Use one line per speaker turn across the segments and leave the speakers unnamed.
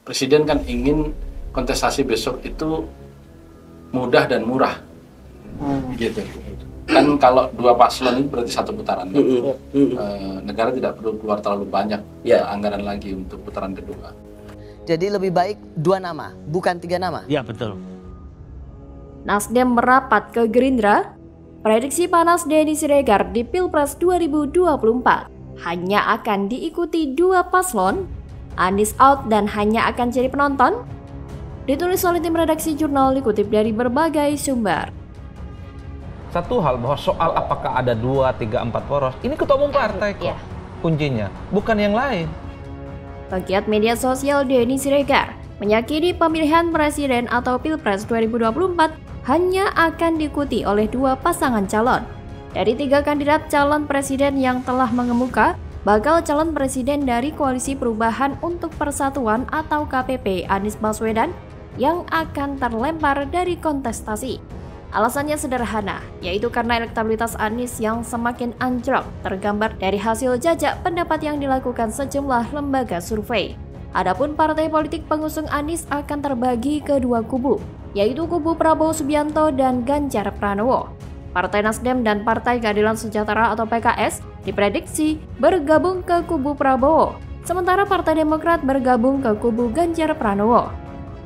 Presiden kan ingin kontestasi besok itu mudah dan murah, gitu. Kan kalau dua paslon ini berarti satu putaran. Negara tidak perlu keluar terlalu banyak anggaran lagi untuk putaran kedua.
Jadi lebih baik 2 nama, bukan 3 nama?
Ya, betul.
Nasdem merapat ke Gerindra. Prediksi panas Denny Siregar di Pilpres 2024 hanya akan diikuti 2 paslon. Anies out dan hanya akan jadi penonton. Ditulis oleh tim redaksi jurnal, dikutip dari berbagai sumber.
Satu hal bahwa soal apakah ada 2, 3, 4 poros, ini ketua umum partai kok kuncinya, bukan yang lain.
Pegiat media sosial Denny Siregar meyakini pemilihan presiden atau Pilpres 2024 hanya akan diikuti oleh 2 pasangan calon. Dari 3 kandidat calon presiden yang telah mengemuka, bakal calon presiden dari Koalisi Perubahan untuk Persatuan atau KPP Anies Baswedan yang akan terlempar dari kontestasi. Alasannya sederhana, yaitu karena elektabilitas Anies yang semakin anjlok tergambar dari hasil jajak pendapat yang dilakukan sejumlah lembaga survei. Adapun partai politik pengusung Anies akan terbagi ke 2 kubu, yaitu kubu Prabowo Subianto dan Ganjar Pranowo. Partai Nasdem dan Partai Keadilan Sejahtera atau PKS diprediksi bergabung ke kubu Prabowo, sementara Partai Demokrat bergabung ke kubu Ganjar Pranowo.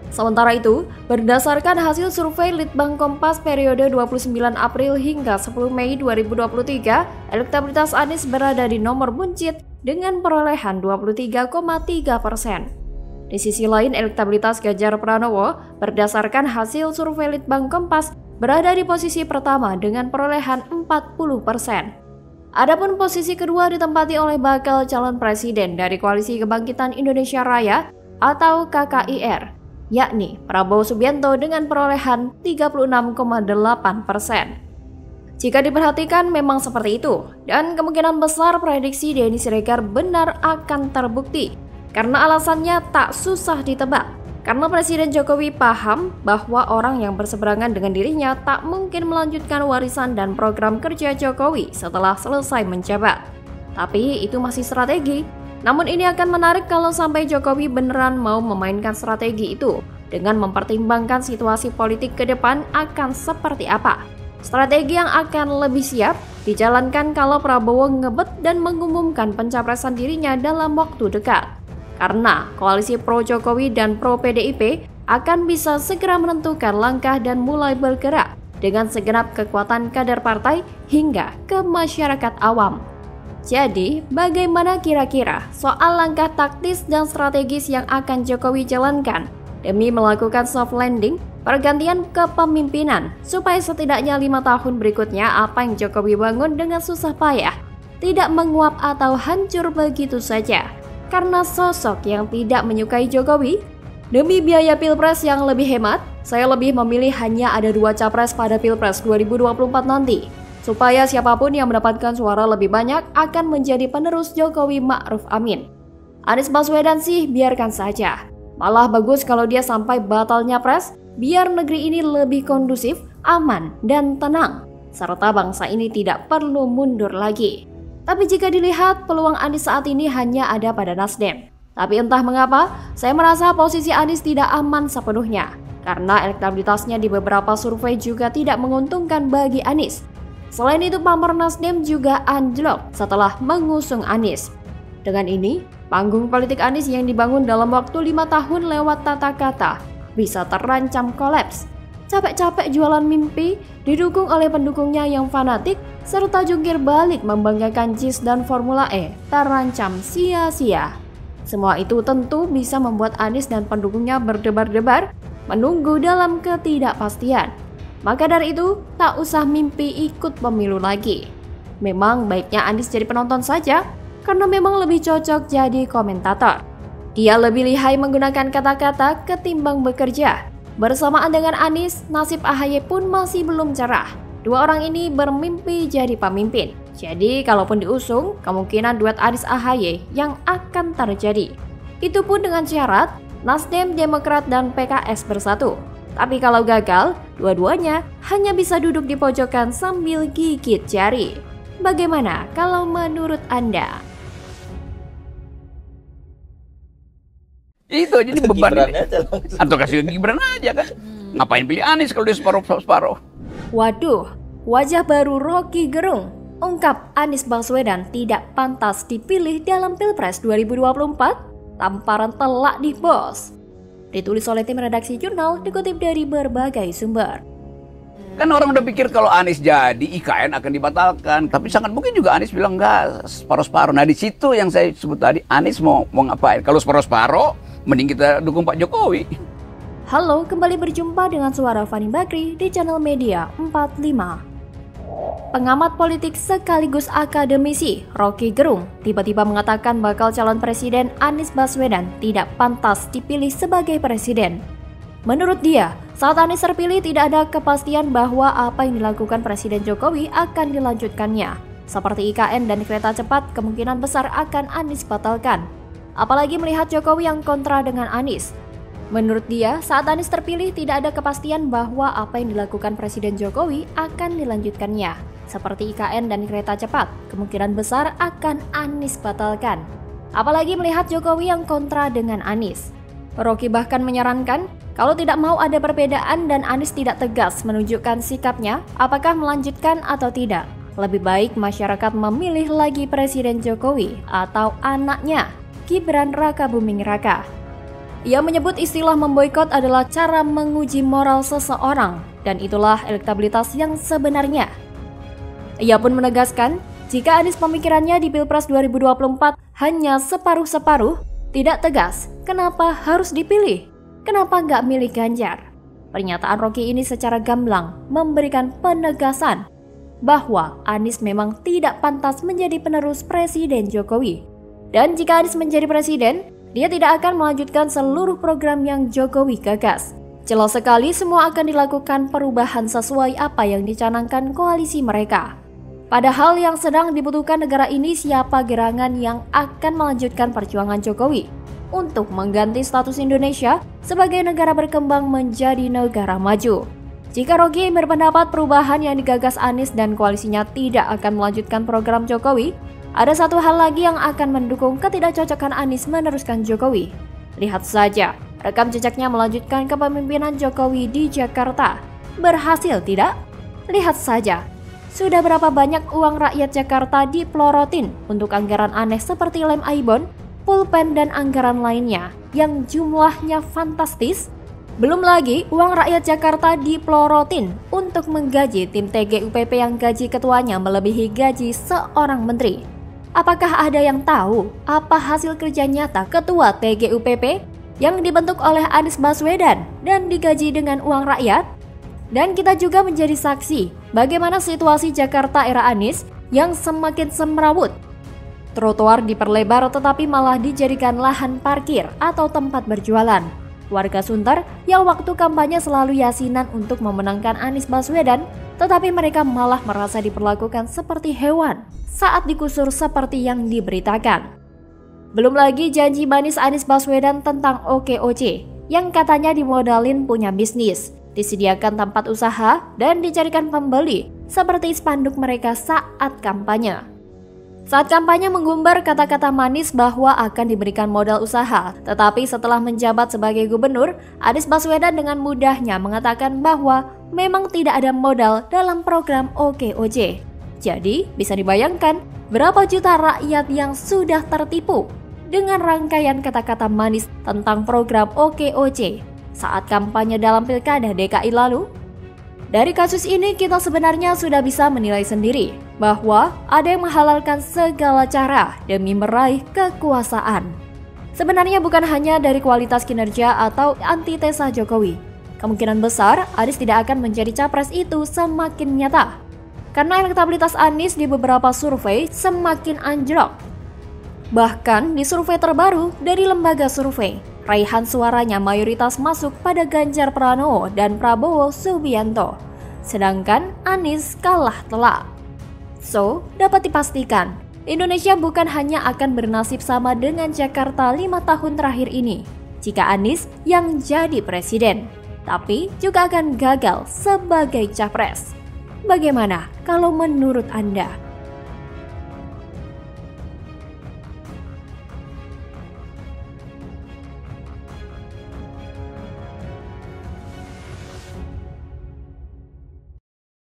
Sementara itu, berdasarkan hasil survei Litbang Kompas periode 29 April hingga 10 Mei 2023, elektabilitas Anies berada di nomor buncit dengan perolehan 23,3%. Di sisi lain, elektabilitas Ganjar Pranowo berdasarkan hasil survei Litbang Kompas berada di posisi pertama dengan perolehan 40%. Adapun posisi kedua ditempati oleh bakal calon presiden dari Koalisi Kebangkitan Indonesia Raya atau KKIR, yakni Prabowo Subianto dengan perolehan 36,8%. Jika diperhatikan memang seperti itu, dan kemungkinan besar prediksi Denny Siregar benar akan terbukti, karena alasannya tak susah ditebak. Karena Presiden Jokowi paham bahwa orang yang berseberangan dengan dirinya tak mungkin melanjutkan warisan dan program kerja Jokowi setelah selesai menjabat. Tapi itu masih strategi. Namun ini akan menarik kalau sampai Jokowi beneran mau memainkan strategi itu dengan mempertimbangkan situasi politik ke depan akan seperti apa. Strategi yang akan lebih siap dijalankan kalau Prabowo ngebet dan mengumumkan pencapresan dirinya dalam waktu dekat. Karena koalisi pro Jokowi dan pro PDIP akan bisa segera menentukan langkah dan mulai bergerak dengan segenap kekuatan kader partai hingga ke masyarakat awam. Jadi, bagaimana kira-kira soal langkah taktis dan strategis yang akan Jokowi jalankan demi melakukan soft landing, pergantian kepemimpinan, supaya setidaknya 5 tahun berikutnya apa yang Jokowi bangun dengan susah payah tidak menguap atau hancur begitu saja karena sosok yang tidak menyukai Jokowi? Demi biaya Pilpres yang lebih hemat, saya lebih memilih hanya ada 2 capres pada Pilpres 2024 nanti, supaya siapapun yang mendapatkan suara lebih banyak akan menjadi penerus Jokowi Ma'ruf Amin. Anies Baswedan sih biarkan saja, malah bagus kalau dia sampai batal nyapres, biar negeri ini lebih kondusif, aman, dan tenang, serta bangsa ini tidak perlu mundur lagi. Tapi jika dilihat, peluang Anies saat ini hanya ada pada Nasdem. Tapi entah mengapa, saya merasa posisi Anies tidak aman sepenuhnya, karena elektabilitasnya di beberapa survei juga tidak menguntungkan bagi Anies. Selain itu, pamor Nasdem juga anjlok setelah mengusung Anies. Dengan ini, panggung politik Anies yang dibangun dalam waktu 5 tahun lewat tata kata bisa terancam kolaps. Capek-capek jualan mimpi, didukung oleh pendukungnya yang fanatik, serta jungkir balik membanggakan JIS dan Formula E terancam sia-sia. Semua itu tentu bisa membuat Anies dan pendukungnya berdebar-debar, menunggu dalam ketidakpastian. Maka dari itu, tak usah mimpi ikut pemilu lagi. Memang baiknya Anies jadi penonton saja, karena memang lebih cocok jadi komentator. Dia lebih lihai menggunakan kata-kata ketimbang bekerja. Bersamaan dengan Anies, nasib AHY pun masih belum cerah. 2 orang ini bermimpi jadi pemimpin. Jadi kalaupun diusung, kemungkinan duet Anies AHY yang akan terjadi. Itu pun dengan syarat Nasdem, Demokrat, dan PKS bersatu. Tapi kalau gagal, dua-duanya hanya bisa duduk di pojokan sambil gigit jari. Bagaimana kalau menurut Anda?
Itu jadi beban atau kasih Gibran aja kan. Ngapain pilih Anies kalau dia separuh?
Waduh, wajah baru Rocky Gerung ungkap Anies Baswedan tidak pantas dipilih dalam Pilpres 2024. Tamparan telak nih bos. Ditulis oleh tim redaksi jurnal, dikutip dari berbagai sumber.
Kan orang udah pikir kalau Anies jadi IKN akan dibatalkan, tapi sangat mungkin juga Anies bilang enggak, separuh-separuh. Nah di situ yang saya sebut tadi, Anies mau ngapain? Kalau separuh-separuh, mending kita dukung Pak Jokowi.
Halo, kembali berjumpa dengan suara Fani Bakri di channel Media 45. Pengamat politik sekaligus akademisi Rocky Gerung tiba-tiba mengatakan bakal calon presiden Anies Baswedan tidak pantas dipilih sebagai presiden. Menurut dia, saat Anies terpilih tidak ada kepastian bahwa apa yang dilakukan Presiden Jokowi akan dilanjutkannya. Seperti IKN dan kereta cepat kemungkinan besar akan Anies batalkan. Apalagi melihat Jokowi yang kontra dengan Anies. Menurut dia, saat Anies terpilih tidak ada kepastian bahwa apa yang dilakukan Presiden Jokowi akan dilanjutkannya. Seperti IKN dan kereta cepat, kemungkinan besar akan Anies batalkan. Apalagi melihat Jokowi yang kontra dengan Anies. Rocky bahkan menyarankan, kalau tidak mau ada perbedaan dan Anies tidak tegas menunjukkan sikapnya, apakah melanjutkan atau tidak, lebih baik masyarakat memilih lagi Presiden Jokowi atau anaknya, Gibran Rakabuming Raka. Ia menyebut istilah memboikot adalah cara menguji moral seseorang, dan itulah elektabilitas yang sebenarnya. Ia pun menegaskan, jika Anies pemikirannya di Pilpres 2024 hanya separuh-separuh, tidak tegas, kenapa harus dipilih? Kenapa nggak milih Ganjar? Pernyataan Rocky ini secara gamblang memberikan penegasan bahwa Anies memang tidak pantas menjadi penerus Presiden Jokowi. Dan jika Anies menjadi presiden, dia tidak akan melanjutkan seluruh program yang Jokowi gagas. Jelas sekali semua akan dilakukan perubahan sesuai apa yang dicanangkan koalisi mereka. Padahal yang sedang dibutuhkan negara ini siapa gerangan yang akan melanjutkan perjuangan Jokowi untuk mengganti status Indonesia sebagai negara berkembang menjadi negara maju. Jika Rocky berpendapat perubahan yang digagas Anies dan koalisinya tidak akan melanjutkan program Jokowi, ada satu hal lagi yang akan mendukung ketidakcocokan Anies meneruskan Jokowi. Lihat saja, rekam jejaknya melanjutkan kepemimpinan Jokowi di Jakarta. Berhasil tidak? Lihat saja, sudah berapa banyak uang rakyat Jakarta dipelorotin untuk anggaran aneh seperti lem Aibon, pulpen dan anggaran lainnya yang jumlahnya fantastis. Belum lagi uang rakyat Jakarta dipelorotin untuk menggaji tim TGUPP yang gaji ketuanya melebihi gaji seorang menteri. Apakah ada yang tahu apa hasil kerja nyata ketua TGUPP yang dibentuk oleh Anies Baswedan dan digaji dengan uang rakyat? Dan kita juga menjadi saksi bagaimana situasi Jakarta era Anies yang semakin semrawut. Trotoar diperlebar tetapi malah dijadikan lahan parkir atau tempat berjualan. Warga Sunter yang waktu kampanye selalu yasinan untuk memenangkan Anies Baswedan, tetapi mereka malah merasa diperlakukan seperti hewan saat digusur seperti yang diberitakan. Belum lagi janji manis Anies Baswedan tentang OKOC yang katanya dimodalin punya bisnis, disediakan tempat usaha dan dicarikan pembeli seperti spanduk mereka saat kampanye. Saat kampanye menggumbar kata-kata manis bahwa akan diberikan modal usaha, tetapi setelah menjabat sebagai gubernur, Anies Baswedan dengan mudahnya mengatakan bahwa memang tidak ada modal dalam program OKOC. Jadi, bisa dibayangkan berapa juta rakyat yang sudah tertipu dengan rangkaian kata-kata manis tentang program OKOC saat kampanye dalam Pilkada DKI lalu. Dari kasus ini kita sebenarnya sudah bisa menilai sendiri bahwa ada yang menghalalkan segala cara demi meraih kekuasaan. Sebenarnya bukan hanya dari kualitas kinerja atau antitesa Jokowi. Kemungkinan besar Anies tidak akan menjadi capres itu semakin nyata. Karena elektabilitas Anies di beberapa survei semakin anjlok. Bahkan di survei terbaru dari lembaga survei, raihan suaranya mayoritas masuk pada Ganjar Pranowo dan Prabowo Subianto, sedangkan Anies kalah telak. So, dapat dipastikan, Indonesia bukan hanya akan bernasib sama dengan Jakarta 5 tahun terakhir ini, jika Anies yang jadi presiden, tapi juga akan gagal sebagai capres. Bagaimana kalau menurut Anda?